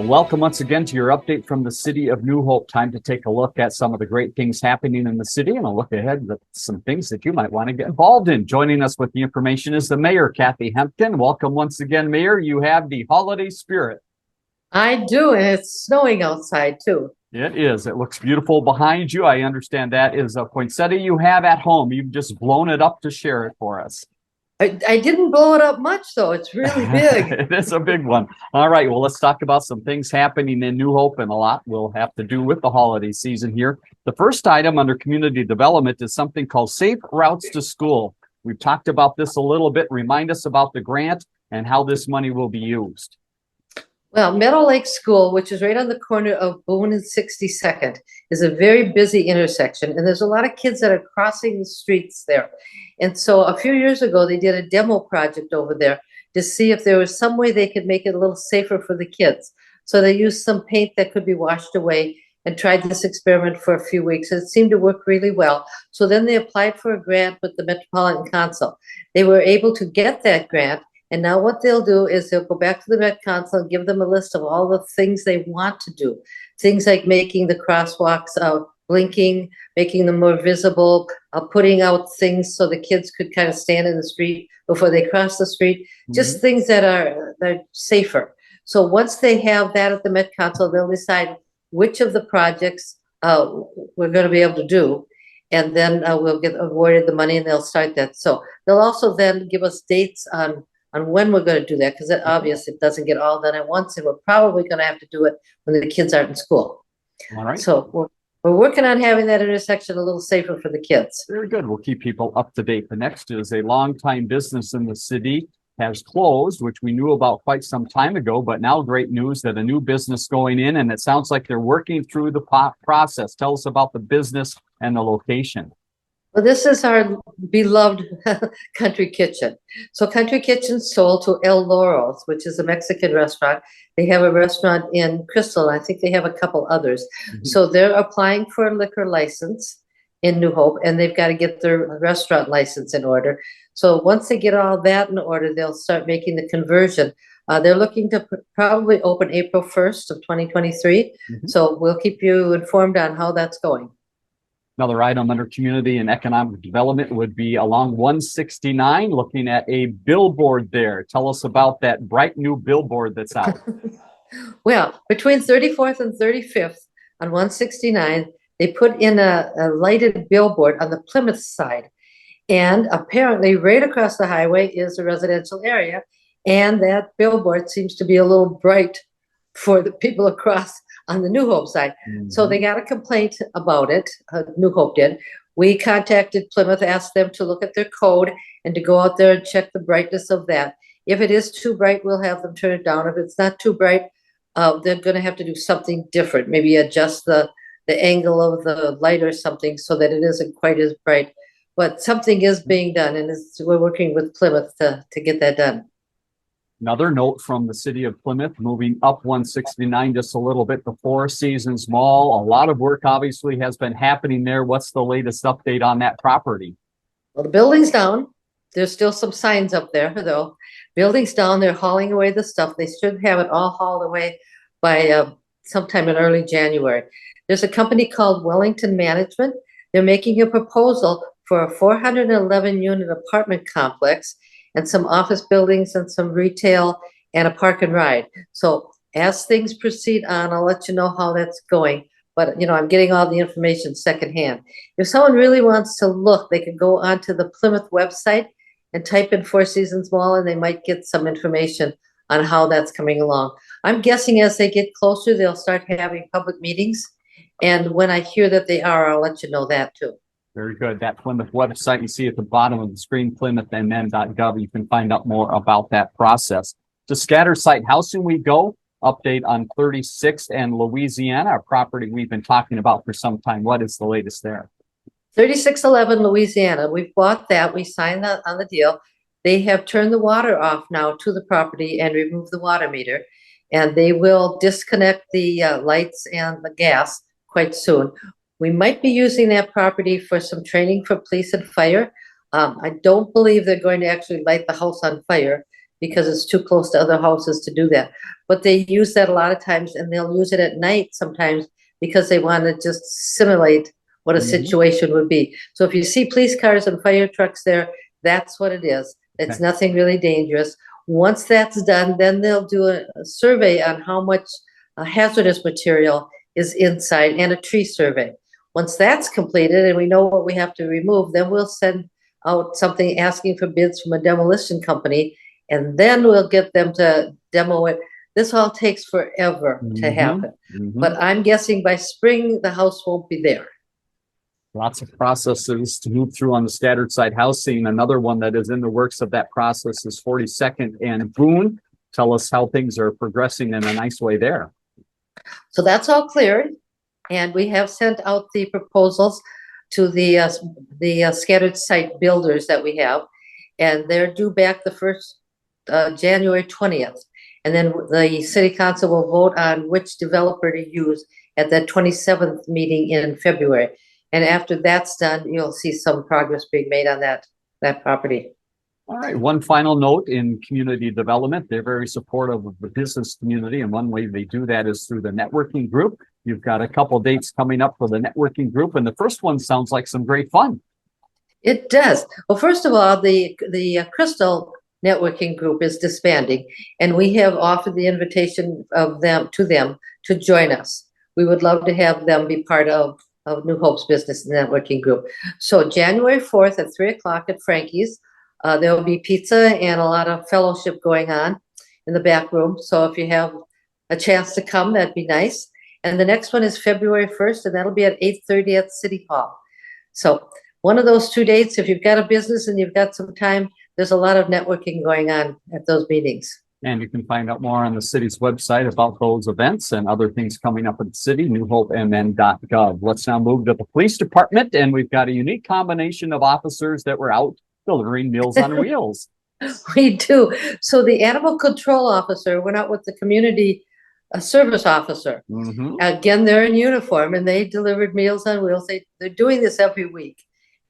Well, welcome once again to your update from the city of New Hope. Time to take a look at some of the great things happening in the city and a look ahead at some things that you might want to get involved in. Joining us with the information is the mayor, Kathi Hemken. Welcome once again, Mayor. You have the holiday spirit. I do, and it's snowing outside too. It is. It looks beautiful behind you. I understand that is a poinsettia you have at home. You've just blown it up to share it for us. I didn't blow it up much, though. It's really big. It is a big one. All right. Well, let's talk about some things happening in New Hope, and a lot will have to do with the holiday season here. The first item under community development is something called Safe Routes to School. We've talked about this a little bit. Remind us about the grant and how this money will be used. Well, Meadow Lake School, which is right on the corner of Boone and 62nd, is a very busy intersection, and there's a lot of kids that are crossing the streets there. And so a few years ago, they did a demo project over there to see if there was some way they could make it a little safer for the kids. So they used some paint that could be washed away and tried this experiment for a few weeks. It seemed to work really well. So then they applied for a grant with the Metropolitan Council. They were able to get that grant. And now what they'll do is they'll go back to the Met Council and give them a list of all the things they want to do. Things like making the crosswalks blinking, making them more visible, putting out things so the kids could kind of stand in the street before they cross the street, just things that are safer. So once they have that at the Met Council, they'll decide which of the projects we're going to be able to do. And then we'll get awarded the money and they'll start that. So they'll also then give us dates on when we're going to do that, because it obviously doesn't get all done at once, and we're probably going to have to do it when the kids aren't in school. All right. So we're working on having that intersection a little safer for the kids. Very good. We'll keep people up to date. The next is a longtime business in the city has closed, which we knew about quite some time ago, but now great news that a new business going in, and it sounds like they're working through the process. Tell us about the business and the location. Well, this is our beloved Country Kitchen. So Country Kitchen sold to El Loros, which is a Mexican restaurant. They have a restaurant in Crystal. I think they have a couple others. So they're applying for a liquor license in New Hope, and they've got to get their restaurant license in order. So once they get all that in order, they'll start making the conversion. They're looking to probably open April 1st of 2023. So we'll keep you informed on how that's going. Another item under community and economic development would be along 169, looking at a billboard there. Tell us about that bright new billboard that's out. Well, between 34th and 35th on 169, they put in a lighted billboard on the Plymouth side. And apparently right across the highway is a residential area. And that billboard seems to be a little bright for the people across on the New Hope side. So they got a complaint about it, New Hope did. We contacted Plymouth, asked them to look at their code and to go out there and check the brightness of that. If it is too bright, we'll have them turn it down. If it's not too bright, they're going to have to do something different, maybe adjust the angle of the light or something so that it isn't quite as bright. But something is being done, and we're working with Plymouth to get that done. Another note from the city of Plymouth, moving up 169 just a little bit, the Four Seasons Mall. A lot of work obviously has been happening there. What's the latest update on that property? Well, the building's down. There's still some signs up there, though. Building's down. They're hauling away the stuff. They should have it all hauled away by sometime in early January. There's a company called Wellington Management. They're making a proposal for a 411-unit apartment complex and some office buildings and some retail and a park and ride. So as things proceed on, I'll let you know how that's going. But, I'm getting all the information secondhand. If someone really wants to look, they can go onto the Plymouth website and type in Four Seasons Mall, and they might get some information on how that's coming along. I'm guessing as they get closer, they'll start having public meetings. And when I hear that they are, I'll let you know that too. Very good. That Plymouth website you see at the bottom of the screen, plymouthmn.gov. You can find out more about that process. To scatter site, how soon we go? Update on 36th and Louisiana, a property we've been talking about for some time. What is the latest there? 3611 Louisiana. We've bought that. We signed that on the deal. They have turned the water off now to the property and removed the water meter. And they will disconnect the lights and the gas quite soon. We might be using that property for some training for police and fire. I don't believe they're going to actually light the house on fire because it's too close to other houses to do that. But they use that a lot of times, and they'll use it at night sometimes because they want to just simulate what a situation would be. So if you see police cars and fire trucks there, that's what it is. It's nothing really dangerous. Once that's done, then they'll do a survey on how much hazardous material is inside, and a tree survey. Once that's completed and we know what we have to remove, then we'll send out something asking for bids from a demolition company, and then we'll get them to demo it. This all takes forever to happen. But I'm guessing by spring, the house won't be there. Lots of processes to move through on the scattered site housing. Another one that is in the works of that process is 42nd and Boone. Tell us how things are progressing in a nice way there. So that's all cleared, and we have sent out the proposals to the scattered site builders that we have, and they're due back the first January 20th. And then the city council will vote on which developer to use at that 27th meeting in February. And after that's done, you'll see some progress being made on that property. All right. One final note in community development. They're very supportive of the business community. And one way they do that is through the networking group. You've got a couple dates coming up for the networking group. And the first one sounds like some great fun. It does. Well, first of all, the Crystal networking group is disbanding, and we have offered the invitation of them to join us. We would love to have them be part of New Hope's business networking group. So January 4th at 3:00 at Frankie's, there will be pizza and a lot of fellowship going on in the back room. So if you have a chance to come, that'd be nice. And the next one is February 1st, and that'll be at 8:30 at City Hall. So one of those 2 dates, if you've got a business and you've got some time, there's a lot of networking going on at those meetings. And you can find out more on the city's website about those events and other things coming up in the city, newhopemn.gov. Let's now move to the police department, and we've got a unique combination of officers that were out delivering Meals on Wheels. We do. So the animal control officer went out with the community service officer. Again, they're in uniform, and they delivered Meals on Wheels. They're doing this every week,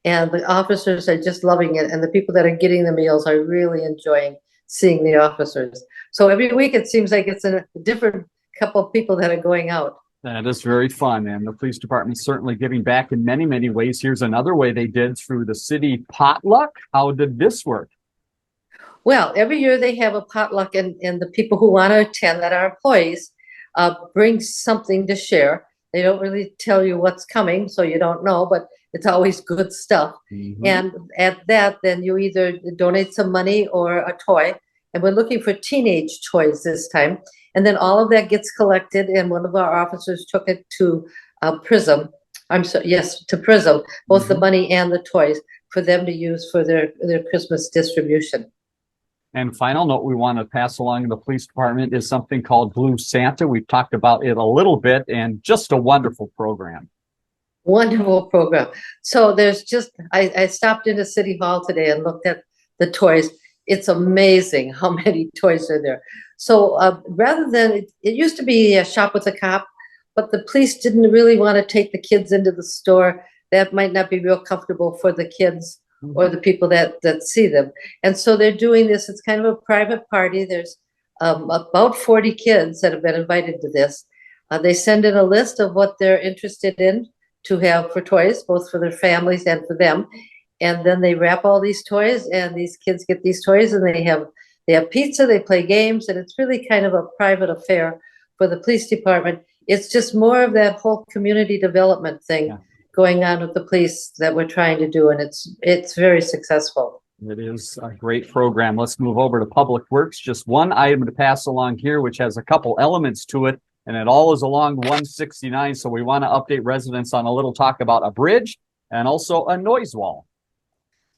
and the officers are just loving it, and the people that are getting the meals are really enjoying seeing the officers. So every week it seems like it's a different couple of people that are going out. That is very fun, and the police department is certainly giving back in many, many ways. Here's another way they did through the city potluck. How did this work? Well, every year they have a potluck, and the people who want to attend that are employees bring something to share. They don't really tell you what's coming, so you don't know, but it's always good stuff. And at that, then you either donate some money or a toy. And we're looking for teenage toys this time. And then all of that gets collected, and one of our officers took it to Prism. To Prism, both the money and the toys, for them to use for their Christmas distribution. And final note we want to pass along to the police department is something called Blue Santa. We've talked about it a little bit, and just a wonderful program. Wonderful program. So there's I stopped into City Hall today and looked at the toys. It's amazing how many toys are there. So rather than, it used to be a shop with a cop, but the police didn't really want to take the kids into the store. That might not be real comfortable for the kids or the people that see them. And so they're doing this. It's kind of a private party. There's about 40 kids that have been invited to this. They send in a list of what they're interested in to have for toys, both for their families and for them. And then they wrap all these toys, and these kids get these toys, and they have pizza, they play games, and it's really kind of a private affair for the police department. It's just more of that whole community development thing going on with the police that we're trying to do, and it's very successful. It is a great program. Let's move over to Public Works. Just one item to pass along here, which has a couple elements to it, and it all is along 169. So we want to update residents on a little talk about a bridge and also a noise wall.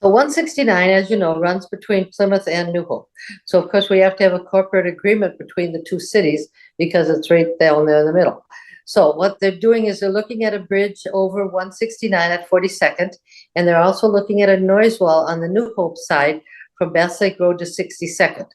So 169, as you know, runs between Plymouth and New Hope. So of course we have to have a corporate agreement between the two cities because it's right down there in the middle. So what they're doing is they're looking at a bridge over 169 at 42nd, and they're also looking at a noise wall on the New Hope side from Bass Lake Road to 62nd.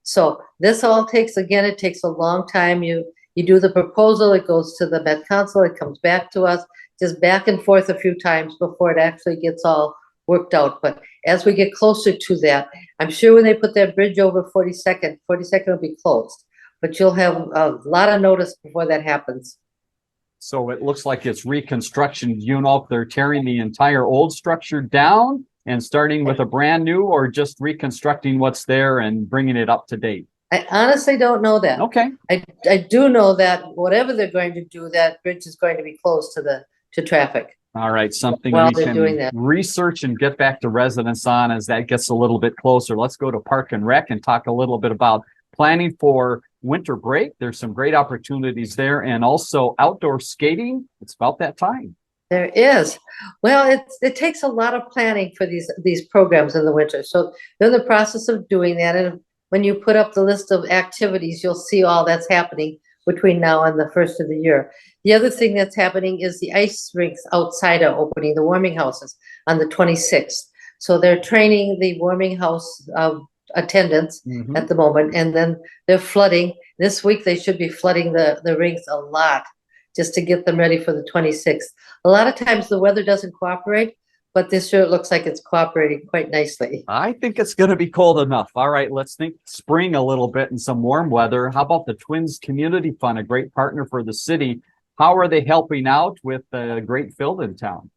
So this all takes, again, it takes a long time. You do the proposal, it goes to the Met Council, it comes back to us, just back and forth a few times before it actually gets all worked out. But as we get closer to that, I'm sure when they put that bridge over 42nd will be closed. But you'll have a lot of notice before that happens. So it looks like it's reconstruction. Do you know if they're tearing the entire old structure down and starting with a brand new, or just reconstructing what's there and bringing it up to date? I honestly don't know that. Okay. I do know that whatever they're going to do, that bridge is going to be closed to traffic. All right. Something While we they're can doing that. research and get back to residents on as that gets a little bit closer. Let's go to Park and Rec and talk a little bit about planning for winter break. There's some great opportunities there, and also outdoor skating. It's about that time. There is. Well, it takes a lot of planning for these programs in the winter. So they're in the process of doing that. And when you put up the list of activities, you'll see all that's happening between now and the first of the year. The other thing that's happening is the ice rinks outside are opening, the warming houses on the 26th. So they're training the warming house attendants at the moment, and then they're flooding. This week they should be flooding the rinks a lot just to get them ready for the 26th. A lot of times the weather doesn't cooperate, but this year it looks like it's cooperating quite nicely. I think it's going to be cold enough. All right, let's think spring a little bit and some warm weather. How about the Twins Community Fund, a great partner for the city? How are they helping out with a great field in town?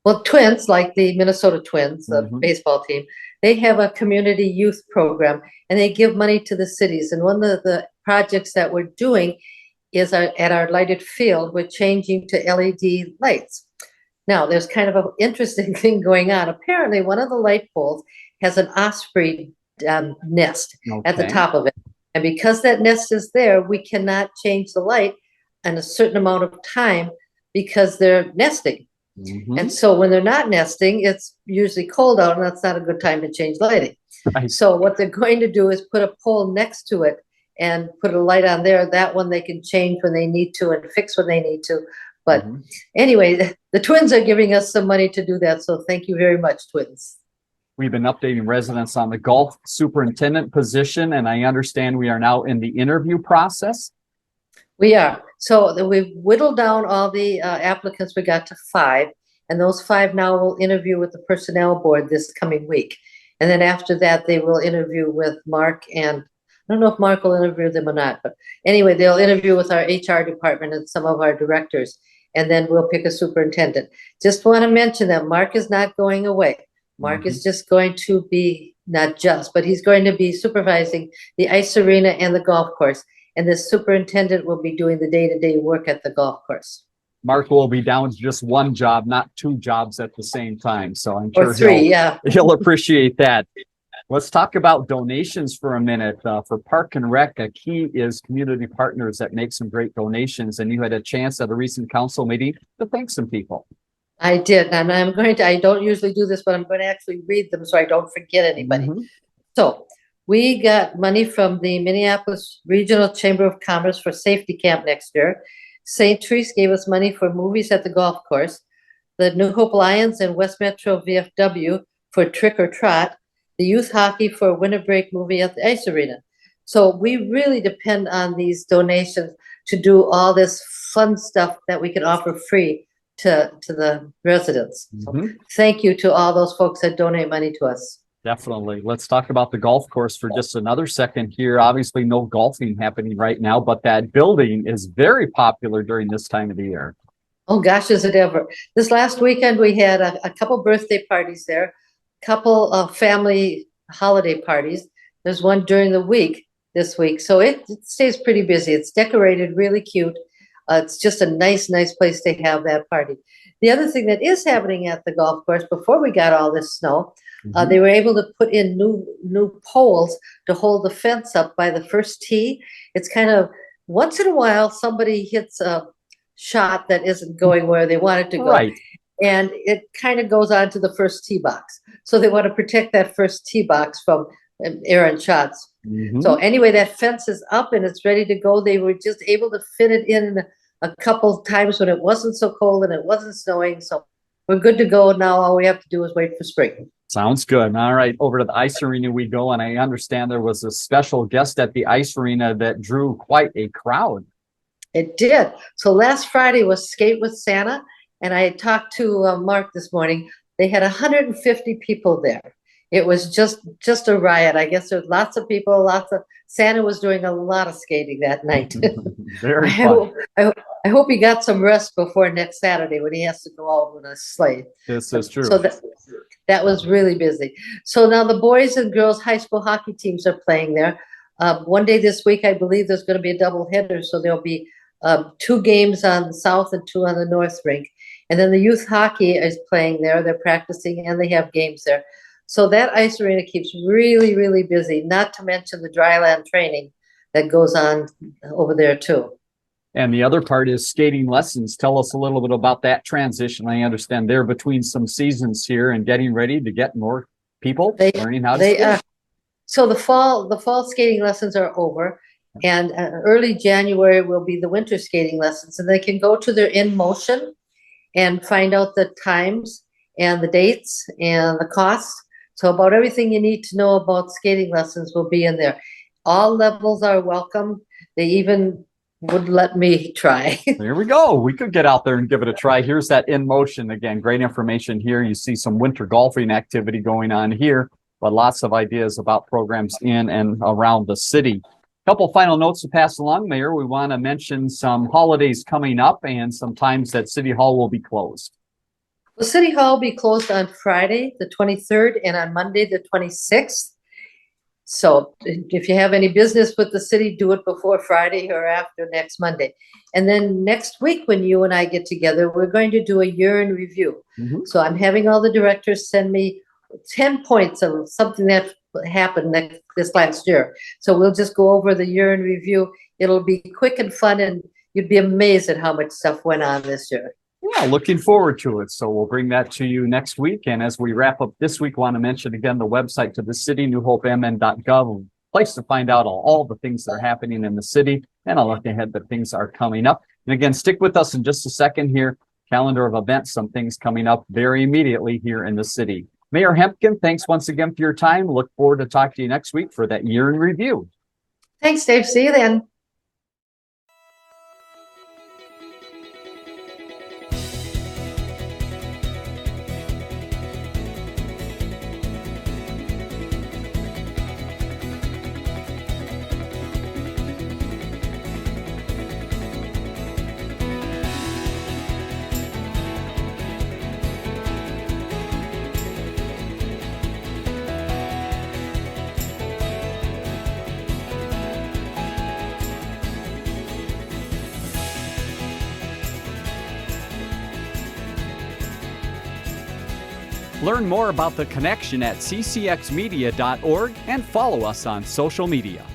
Well, Twins, like the Minnesota Twins, the baseball team, they have a community youth program, and they give money to the cities. And one of the projects that we're doing is at our lighted field, we're changing to LED lights. Now, there's kind of an interesting thing going on. Apparently, one of the light poles has an osprey nest at the top of it. And because that nest is there, we cannot change the light in a certain amount of time because they're nesting. And so when they're not nesting, it's usually cold out, and that's not a good time to change lighting. Right. So what they're going to do is put a pole next to it and put a light on there. That one they can change when they need to and fix when they need to. But anyway, the Twins are giving us some money to do that. So thank you very much, Twins. We've been updating residents on the golf superintendent position, and I understand we are now in the interview process. We are. So we've whittled down all the applicants. We got to 5, and those 5 now will interview with the personnel board this coming week. And then after that, they will interview with Mark, and I don't know if Mark will interview them or not, but anyway, they'll interview with our HR department and some of our directors, and then we'll pick a superintendent. Just want to mention that Mark is not going away. Mark is just going to be, not just, but he's going to be supervising the ice arena and the golf course. And the superintendent will be doing the day-to-day work at the golf course. Mark will be down to just one job, not 2 jobs at the same time. So I'm sure or 3, he'll appreciate that. Let's talk about donations for a minute. For Park and Rec, a key is community partners that make some great donations. And you had a chance at a recent council meeting to thank some people. I did. And I'm going to, I don't usually do this, but I'm going to actually read them so I don't forget anybody. So we got money from the Minneapolis Regional Chamber of Commerce for safety camp next year. St. Therese gave us money for movies at the golf course. The New Hope Lions and West Metro VFW for Trick or Trot. The youth hockey for a winter break movie at the ice arena. So we really depend on these donations to do all this fun stuff that we can offer free to the residents. So thank you to all those folks that donate money to us. Definitely. Let's talk about the golf course for just another second here. Obviously, no golfing happening right now, but that building is very popular during this time of the year. Oh, gosh, is it ever. This last weekend, we had a couple birthday parties there, a couple of family holiday parties. There's one during the week this week. So it stays pretty busy. It's decorated really cute. It's just a nice place to have that party. The other thing that is happening at the golf course, before we got all this snow, they were able to put in new poles to hold the fence up by the first tee. It's kind of, once in a while, somebody hits a shot that isn't going where they want it to go. Right. And it kind of goes on to the first tee box. So they want to protect that first tee box from errant shots. So anyway, that fence is up and it's ready to go. They were just able to fit it in a couple times when it wasn't so cold and it wasn't snowing. So we're good to go now. All we have to do is wait for spring. Sounds good. All right, over to the ice arena we go. And I understand there was a special guest at the ice arena that drew quite a crowd. It did. So last Friday was Skate with Santa. And I talked to Mark this morning. They had 150 people there. It was just a riot. I guess there was lots of people, Santa was doing a lot of skating that night. Very I fun. hope he got some rest before next Saturday when he has to go out with a sleigh. This is true. So that was really busy. So now the boys and girls high school hockey teams are playing there. One day this week, I believe there's going to be a double header. So there'll be 2 games on the south and 2 on the north rink. And then the youth hockey is playing there. They're practicing and they have games there. So that ice arena keeps really, really busy, not to mention the dryland training that goes on over there too. And the other part is skating lessons. Tell us a little bit about that transition. I understand they're between some seasons here and getting ready to get more people learning how to skate. So the fall skating lessons are over, and early January will be the winter skating lessons, and they can go to their In Motion and find out the times and the dates and the costs. So about everything you need to know about skating lessons will be in there. All levels are welcome. They even would let me try. There we go. We could get out there and give it a try. Here's that In Motion. Again, great information here. You see some winter golfing activity going on here, but lots of ideas about programs in and around the city. Couple final notes to pass along, Mayor. We want to mention some holidays coming up and some times that City Hall will be closed. The City Hall will be closed on Friday, the 23rd, and on Monday, the 26th. So if you have any business with the city, do it before Friday or after next Monday. And then next week, when you and I get together, we're going to do a year in review. Mm-hmm. So I'm having all the directors send me 10 points of something that happened this last year. So we'll just go over the year in review. It'll be quick and fun, and you'd be amazed at how much stuff went on this year. Yeah, looking forward to it. So we'll bring that to you next week. And as we wrap up this week, want to mention again the website to the city, newhopemn.gov, place to find out all the things that are happening in the city. And I'll look ahead that things are coming up. And again, stick with us in just a second here. Calendar of events, some things coming up very immediately here in the city. Mayor Hemken, thanks once again for your time. Look forward to talking to you next week for that year in review. Thanks, Dave. See you then. Learn more about The Connection at ccxmedia.org and follow us on social media.